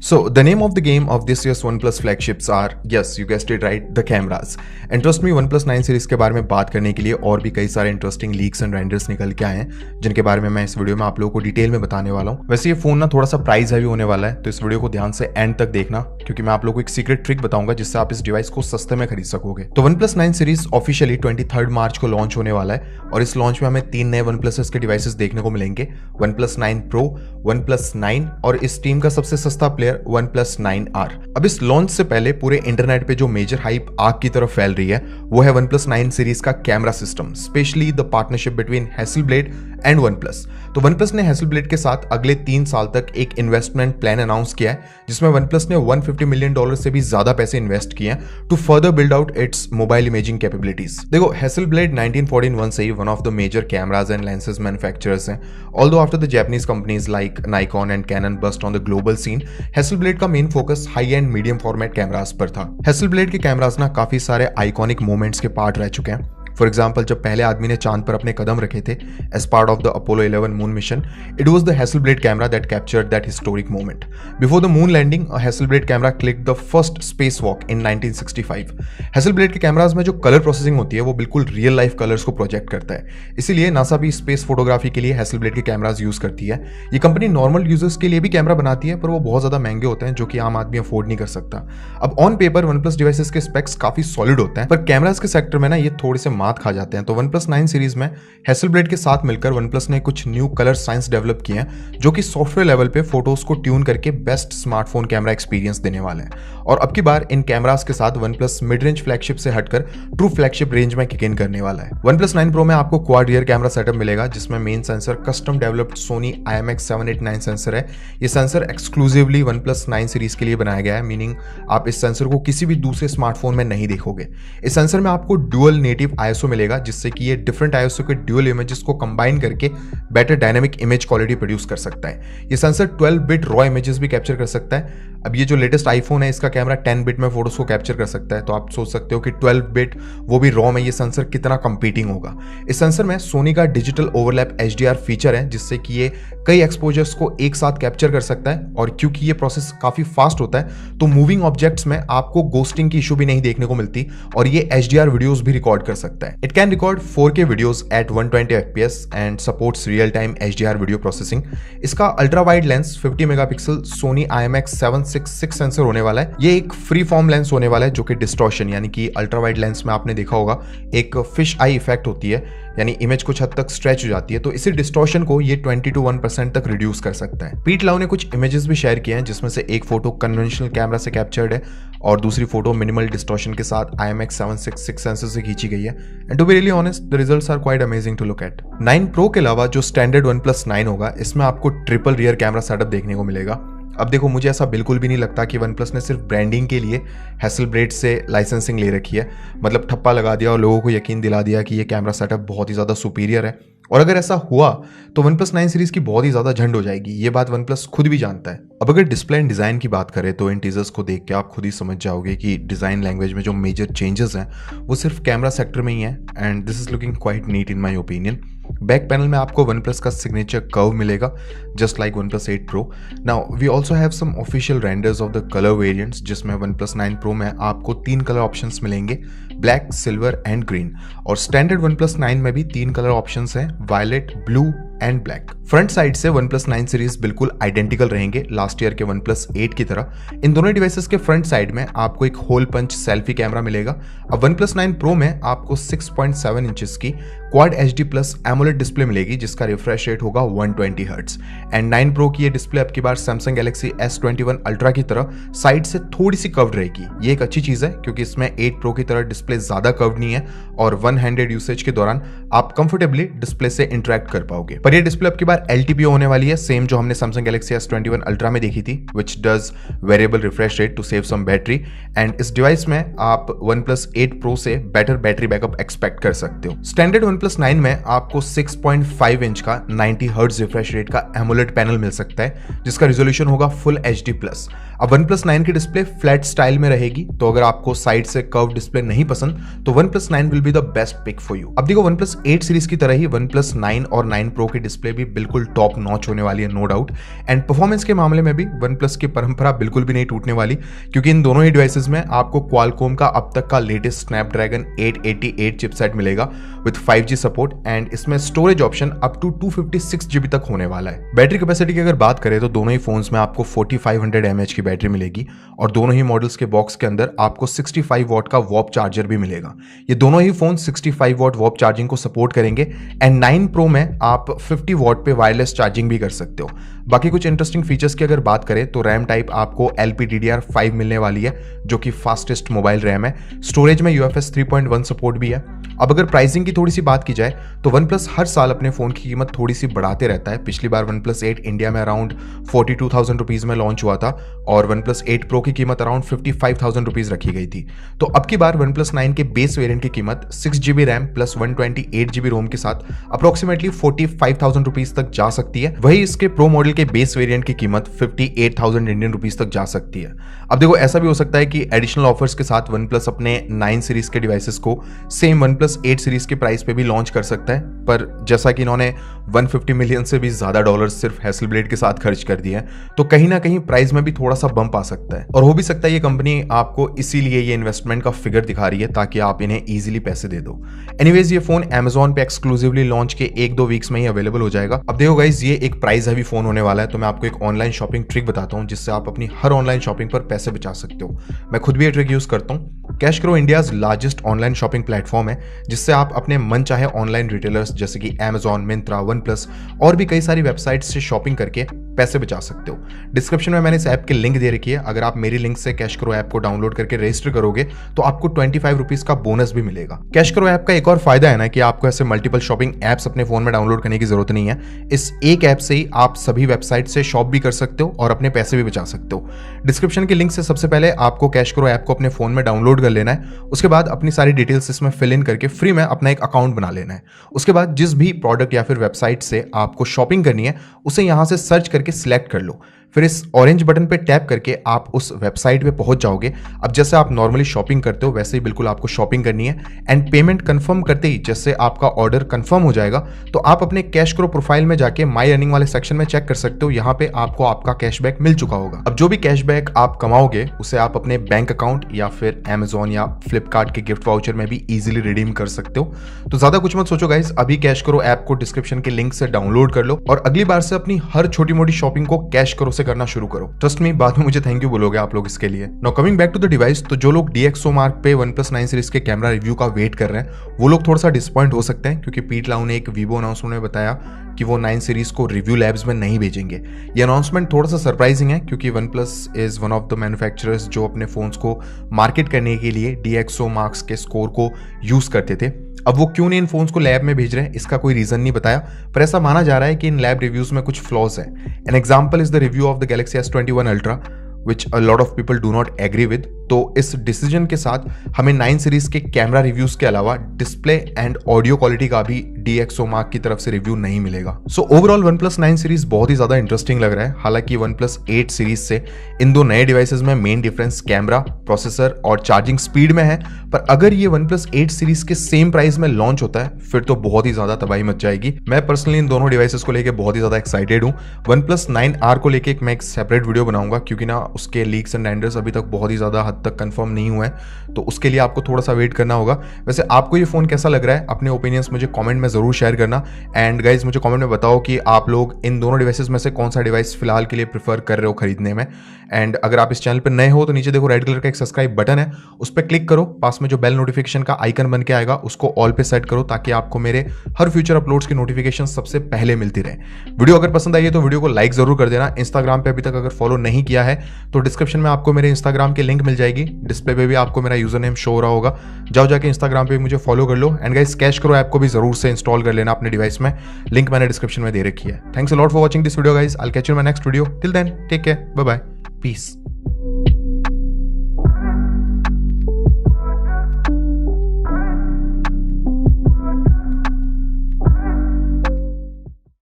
So the name of the game of this year's OnePlus flagships are, yes, you guessed it right, the cameras. And trust me, OnePlus 9 series के बारे में बात करने के लिए और भी कई सारे इंटरेस्टिंग लीक्स एंड रेंडर्स निकल के आए हैं, जिनके बारे में मैं इस वीडियो में आप लोगों को डिटेल में बताने वाला हूँ। वैसे ये फोन ना थोड़ा सा प्राइस हैवी होने वाला है, तो इस वीडियो को ध्यान से एंड तक देखना, क्योंकि मैं आप लोगों को एक सीक्रेट ट्रिक बताऊंगा जिससे आप इस डिवाइस को सस्ते में खरीद सकोगे। तो OnePlus 9 सीरीज ऑफिशियली 23 मार्च को लॉन्च होने वाला है, और इस लॉन्च में हमें 3 नए OnePlus के डिवाइसेस देखने को मिलेंगे, OnePlus 9 Pro, OnePlus 9 और इस टीम का सबसे सस्ता प्लेयर OnePlus 9R। अब इस लॉन्च से पहले पूरे इंटरनेट पे जो मेजर हाइप आग की तरफ फैल रही है वो है OnePlus 9 सीरीज का camera system, specially the partnership between Hasselblad and OnePlus। तो OnePlus ने हैसलब्लेड के साथ अगले 3 साल तक एक इन्वेस्टमेंट प्लान अनाउंस किया है, जिसमें OnePlus ने $150 मिलियन से भी ज्यादा पैसे इन्वेस्ट किए हैं to further build out its mobile imaging capabilities. देखो, हैसलब्लेड 1941 से ही one of the major cameras and lenses manufacturers हैं। Although after the Japanese companies like Nikon and Canon burst on the global scene, Hasselblad का main focus high end medium format cameras पर था। हैसलब्लेड के cameras ना काफी सारे iconic moments के part रह चुके हैं। फॉर एग्जाम्पल, जब पहले आदमी ने चांद पर अपने कदम रखे थे as part of the Apollo 11 moon mission, it was the Hasselblad camera that captured that historic moment. Before the moon landing, a Hasselblad camera clicked the first spacewalk in 1965। Hasselblad के cameras में जो colour processing होती है वो बिल्कुल real life colours को project करता है, इसीलिए नासा भी स्पेस फोटोग्राफी के लिए हैसलब्लेड के कैमरास यूज करती है। ये कंपनी नॉर्मल यूजर्स के लिए भी कैमरा बनाती है, पर वो बहुत ज्यादा महंगे होते हैं, जो कि आम आदमी अफोर्ड नहीं कर सकता। अब ऑन पेपर OnePlus डिवाइसेस के स्पेक्स काफी सॉलिड होते हैं, पर कैमरास के सेक्टर में ना ये थोड़े से मात खा जाते हैं। तो OnePlus 9 सीरीज में हैसलब्लेड के साथ मिलकर OnePlus ने कुछ न्यू कलर साइंस डेवलप किए हैं, जो कि सॉफ्टवेयर लेवल पे फोटोज को ट्यून करके बेस्ट स्मार्टफोन कैमरा एक्सपीरियंस देने वाले हैं। और अब की बार इन कैमरास के साथ OnePlus मिड रेंज फ्लैगशिप से हटकर ट्रू फ्लैगशिप रेंज में किक इन करने वाला है। OnePlus 9 Pro में आपको क्वाड रियर कैमरा सेटअप मिलेगा, जिसमें main sensor custom developed Sony IMX789 sensor है। ये सेंसर एक्सक्लूसिवली OnePlus 9 सीरीज के लिए बनाया गया है, मीनिंग आप इस सेंसर को किसी भी दूसरे स्मार्टफोन में नहीं देखोगे। इस सेंसर में आपको डुअल नेटिव ISO मिलेगा, जिससे कि ये डिफरेंट ISO के ड्यूअल इमेजेस को कंबाइन करके better dynamic image quality produce कर सकता है। ये सेंसर 12 बिट रॉ इमेजेस भी कैप्चर कर सकता है। अब ये जो लेटेस्ट आईफोन है, इसका कैमरा 10 बिट में फोटोज को कैप्चर कर सकता है, तो आप सोच सकते हो कि 12 बिट वो भी रॉ में ये सेंसर कितना कंपीटिंग होगा। इस सेंसर में सोनी का डिजिटल ओवरलैप HDR फीचर है, जिससे कि ये कई एक्सपोजर्स को एक साथ कैप्चर कर सकता है, और क्योंकि ये प्रोसेस काफी फास्ट होता है तो मूविंग ऑब्जेक्ट्स में आपको गोस्टिंग की इशू भी नहीं देखने को मिलती, और ये HDR वीडियोस भी रिकॉर्ड कर सकता है। It can record 4K videos at 120 FPS and supports real time HDR video processing. इसका ultra wide lens 50 megapixel Sony IMX766 sensor होने वाला है। ये एक फ्री फॉर्म लेंस होने वाला है, जो कि डिस्टॉर्शन यानी कि अल्ट्रा वाइड लेंस में आपने देखा होगा एक फिश आई इफेक्ट होती है, यानी इमेज कुछ हद तक स्ट्रेच हो जाती है, तो इसी डिस्टॉर्शन को ये 20 to 1% तक रिड्यूस कर सकता है। पीट लाउ ने कुछ इमेजेस भी शेयर किए हैं, जिसमें से एक फोटो कन्वेंशनल कैमरा से कैप्चर्ड है और दूसरी फोटो मिनिमल डिस्टॉर्शन के साथ IMX766 सेंसर से खींची गई है। And to be really honest, the results are quite amazing to look at. 9 Pro के अलावा जो स्टैंडर्ड OnePlus 9 होगा, इसमें आपको ट्रिपल रियर कैमरा सेटअप देखने को मिलेगा। अब देखो, मुझे ऐसा बिल्कुल भी नहीं लगता कि OnePlus ने सिर्फ ब्रांडिंग के लिए हैसलब्लेड से लाइसेंसिंग ले रखी है, मतलब ठप्पा लगा दिया और लोगों को यकीन दिला दिया कि ये कैमरा सेटअप बहुत ही ज़्यादा सुपीरियर है। और अगर ऐसा हुआ तो OnePlus 9 सीरीज की बहुत ही ज़्यादा झंड हो जाएगी, ये बात OnePlus खुद भी जानता है। अब अगर डिस्प्ले एंड डिज़ाइन की बात करें तो इन टीजर्स को देख के आप खुद ही समझ जाओगे कि डिज़ाइन लैंग्वेज में जो मेजर चेंजेस हैं वो सिर्फ कैमरा सेक्टर में ही है, and this is looking quite neat in my opinion. Back panel में आपको OnePlus का सिग्नेचर कर्व मिलेगा, just like OnePlus 8 Pro। Now we also have some official renders of the colour variants, जिसमें OnePlus 9 Pro में आपको 3 colour options मिलेंगे, black, silver and green. और standard OnePlus 9 में भी 3 कलर ऑप्शंस हैं, violet, blue and black. Front side से OnePlus 9 series बिल्कुल आइडेंटिकल रहेंगे लास्ट ईयर के OnePlus 8 की तरह। इन दोनों डिवाइसेस के फ्रंट साइड में आपको एक होल पंच सेल्फी कैमरा मिलेगा। अब OnePlus 9 Pro में आपको 6.7 इंचेस की quad HD plus AMOLED display मिलेगी, जिसका रिफ्रेश रेट होगा 120 हर्ट्ज। एंड 9 Pro की ये डिस्प्ले अब की बार Samsung Galaxy S21 Ultra की तरह साइड से थोड़ी सी कर्व्ड रहेगी। ये एक अच्छी चीज है, क्योंकि इसमें 8 Pro की तरह डिस्प्ले ज्यादा कर्व्ड नहीं है, और वन हैंडेड यूसेज के दौरान आप कंफर्टेबली डिस्प्ले से इंटरेक्ट कर पाओगे। पर ये डिस्प्ले अब की बार LTPO होने वाली है, सेम जो हमने Samsung Galaxy S21 Ultra में देखी थी, which does variable refresh rate to save some battery। And इस डिवाइस में आप OnePlus 8 Pro से बेटर बैटरी बैकअप एक्सपेक्ट कर सकते हो। स्टैंडर्ड OnePlus 9 में आपको 6.5 इंच का 90 हर्ट्ज रिफ्रेश रेट का एमोलेड पैनल मिल सकता है, जिसका रिजोल्यूशन होगा फुल HD प्लस। अब OnePlus 9 की डिस्प्ले फ्लैट स्टाइल में रहेगी, तो अगर आपको साइड से कर्व डिस्प्ले नहीं पसंद तो OnePlus 9 will be the best pick for you. अब देखो OnePlus 8 सीरीज की तरह ही OnePlus 9 और 9 Pro की डिस्प्ले भी बिल्कुल टॉप नॉच होने वाली है, नो डाउट। एंड परफॉर्मेंस के मामले में भी OnePlus की परंपरा बिल्कुल भी नहीं टूटने वाली, क्योंकि इन दोनों ही डिवाइसेस में आपको Qualcomm का अब तक का लेटेस्ट Snapdragon 888 चिपसेट मिलेगा विद 5G सपोर्ट, एंड इसमें storage option up to 256 GB तक होने वाला है। बैटरी कैपेसिटी की अगर बात करें तो दोनों ही फोन्स में आपको 4500 mAh की बैटरी मिलेगी, और दोनों ही मॉडल्स के बॉक्स के अंदर आपको 65 वॉट का वॉप चार्जर भी मिलेगा। ये दोनों ही फोन 65 वॉट वॉप चार्जिंग को सपोर्ट करेंगे, एंड 9 Pro में आप 50 वॉट पे वायरलेस चार्जिंग भी कर सकते हो। बाकी कुछ इंटरेस्टिंग फीचर्स की अगर बात करें तो रैम टाइप आपको LPDDR5 मिलने वाली है, जो कि फास्टेस्ट मोबाइल रैम है। स्टोरेज में UFS 3.1 सपोर्ट भी है। अब अगर प्राइसिंग की थोड़ी सी बात की जाए तो OnePlus हर साल अपने फोन की कीमत थोड़ी सी बढ़ाते रहता है। पिछली बार OnePlus 8 इंडिया में अराउंड 42,000 रुपीज में लॉन्च हुआ था, और OnePlus 8 Pro की कीमत अराउंड 55,000 रुपीज रखी गई थी। तो अब की बार OnePlus 9 के बेस वेरिएंट की कीमत 6GB रैम प्लस 128GB रोम के साथ अप्रोक्सीमेटली 45,000 रुपीज तक जा सकती है। वही इसके प्रो मॉडल के बेस वेरिएंट की कीमत 58,000 इंडियन रुपीज तक जा सकती है। अब देखो ऐसा भी हो सकता है कि एडिशनल ऑफर्स के साथ OnePlus अपने 9 सीरीज के डिवाइसेस को सेम OnePlus 8 सीरीज के प्राइस पे भी लॉन्च कर सकता है, पर जैसा कि इन्होंने 150 मिलियन से भी ज्यादा डॉलर सिर्फ हैसलब्लेड के साथ खर्च कर दिए हैं, तो कहीं ना कहीं प्राइस में भी थोड़ा सा बम्प आ सकता है। और हो भी सकता है ये कंपनी आपको इसीलिए ये इन्वेस्टमेंट का फिगर दिखा रही है ताकि आप इन्हें इजीली पैसे दे दो। एनीवेज ये फोन Amazon पे एक्सक्लूसिवली लॉन्च के 1-2 वीक्स में ही अवेलेबल हो जाएगा। अब देखो गाइस, ये एक प्राइस हैवी फोन होने वाला है, तो मैं आपको एक ऑनलाइन शॉपिंग ट्रिक बताता हूँ जिससे आप अपनी हर ऑनलाइन शॉपिंग पर पैसे बचा सकते हो। मैं खुद भी ये ट्रिक यूज करता हूँ। कैश करो India's largest online shopping platform है, जिससे आप अपने मन चाहे ऑनलाइन रिटेलर्स जैसे कि Amazon, मिंत्रा, OnePlus और भी कई सारी वेबसाइट्स से शॉपिंग करके पैसे बचा सकते हो। डिस्क्रिप्शन में मैंने इस ऐप की लिंक दे रखी है। अगर आप मेरी लिंक से कैश करो ऐप को डाउनलोड करके रजिस्टर करोगे तो आपको 25 रुपीज का बोनस भी मिलेगा। कैश करो ऐप का एक और फायदा है ना कि आपको ऐसे मल्टीपल शॉपिंग एप्स अपने फोन में डाउनलोड करने की जरूरत नहीं है। इस एक ऐप से ही आप सभी वेबसाइट से शॉप भी कर सकते हो और अपने पैसे भी बचा सकते हो। डिस्क्रिप्शन की लिंक से सबसे पहले आपको कैश करो ऐप को अपने फोन में डाउनलोड कर लेना है। उसके बाद अपनी सारी डिटेल्स इसमें फिल इन करके फ्री में अपना एक अकाउंट बना लेना है। उसके बाद जिस भी प्रोडक्ट या फिर वेबसाइट से आपको शॉपिंग करनी है उसे यहां से सर्च करके सिलेक्ट कर लो। फिर इस ऑरेंज बटन पे टैप करके आप उस वेबसाइट पे पहुंच जाओगे। अब जैसे आप नॉर्मली शॉपिंग करते हो वैसे ही बिल्कुल आपको शॉपिंग करनी है, एंड पेमेंट कंफर्म करते ही जैसे आपका ऑर्डर कंफर्म हो जाएगा तो आप अपने कैश करो प्रोफाइल में जाके माई अर्निंग वाले सेक्शन में चेक कर सकते हो। यहाँ पे आपको आपका कैशबैक मिल चुका होगा। अब जो भी कैशबैक आप कमाओगे उसे आप अपने बैंक अकाउंट या फिर Amazon या फ्लिपकार्ट के गिफ्ट वाउचर में भी इजीली रिडीम कर सकते हो। तो ज्यादा कुछ मत सोचो गाइस, अभी कैश करो ऐप को डिस्क्रिप्शन के लिंक से डाउनलोड कर लो और अगली बार से अपनी हर छोटी मोटी शॉपिंग को कैश करो से करना शुरू करो। ट्रस्ट मी, बाद में मुझे थैंक यू बोलोगे आप लोग इसके लिए। Now coming back to the device, तो जो लोग DxOMark पे OnePlus 9 सीरीज के कैमरा रिव्यू का वेट कर रहे हैं वो लोग थोड़ा सा डिसपॉइंट हो सकते हैं, क्योंकि पीट लाउ ने एक वीवो अनाउंसमेंट में बताया कि वो 9 सीरीज को रिव्यू लैब्स में नहीं भेजेंगे। ये अनाउंसमेंट थोड़ा सा सरप्राइजिंग है, क्योंकि OnePlus is one of the manufacturers जो अपने फोन्स को मार्केट करने के लिए DxOMark के स्कोर को यूज करते थे। अब वो क्यों नहीं इन फोन्स को लैब में भेज रहे हैं इसका कोई रीजन नहीं बताया, पर ऐसा माना जा रहा है कि इन लैब रिव्यूज में कुछ फ्लॉज है। An example is the review of the Galaxy S21 Ultra which a lot of people do not agree with। तो इस डिसीजन के साथ हमें 9 सीरीज के कैमरा रिव्यूज के अलावा डिस्प्ले एंड ऑडियो क्वालिटी का भी DxOMark की तरफ से रिव्यू नहीं मिलेगा। सो ओवरऑल OnePlus 9 सीरीज बहुत ही ज्यादा इंटरेस्टिंग लग रहा है। हालांकि OnePlus 8 सीरीज से इन दो नए डिवाइसेस में मेन डिफरेंस कैमरा, प्रोसेसर और चार्जिंग स्पीड में है, पर अगर ये OnePlus 8 सीरीज के सेम प्राइस में लॉन्च होता है फिर तो बहुत ही ज्यादा तबाही मच जाएगी। मैं पर्सनली इन दोनों डिवाइसेस को लेकर बहुत ही ज्यादा एक्साइटेड हूँ। OnePlus 9R को लेकर मैं एक सेपरेट वीडियो बनाऊंगा, क्योंकि ना उसके लीक्स एंड रेंडर्स अभी तक बहुत ही ज्यादा हद तक कंफर्म नहीं हुए हैं, तो उसके लिए आपको थोड़ा सा वेट करना होगा। वैसे आपको ये फोन कैसा लग रहा है, अपने ओपिनियंस मुझे कमेंट में जरूर शेयर करना। एंड गाइज मुझे कमेंट में बताओ कि आप लोग इन दोनों डिवाइसेस में से कौन सा डिवाइस फिलहाल के लिए प्रीफर कर रहे हो खरीदने में। एंड अगर आप इस चैनल पर नए हो तो नीचे देखो रेड कलर का एक सब्सक्राइब बटन है, उस पर क्लिक करो। पास में जो बेल नोटिफिकेशन का आइकन बन के आएगा उसको ऑल पे सेट करो, ताकि आपको मेरे हर फ्यूचर अपलोड्स की नोटिफिकेशन सबसे पहले मिलती रहे। वीडियो अगर पसंद आई है तो वीडियो को लाइक जरूर कर देना। इंस्टाग्राम पे अभी तक अगर फॉलो नहीं किया है तो डिस्क्रिप्शन में आपको मेरे इंस्टाग्राम की लिंक मिल जाएगी। डिस्प्ले पे भी आपको मेरा यूजर नेम शो हो रहा होगा, जाओ जाके इंस्टाग्राम पे मुझे फॉलो कर लो। एंड गाइस कैश करो ऐप को भी जरूर से इंस्टॉल कर लेना अपने डिवाइस में, लिंक मैंने डिस्क्रिप्शन में दे रखी है। Thanks a lot for watching this video guys, I will catch you in my next video. Till then take care, bye bye, piece.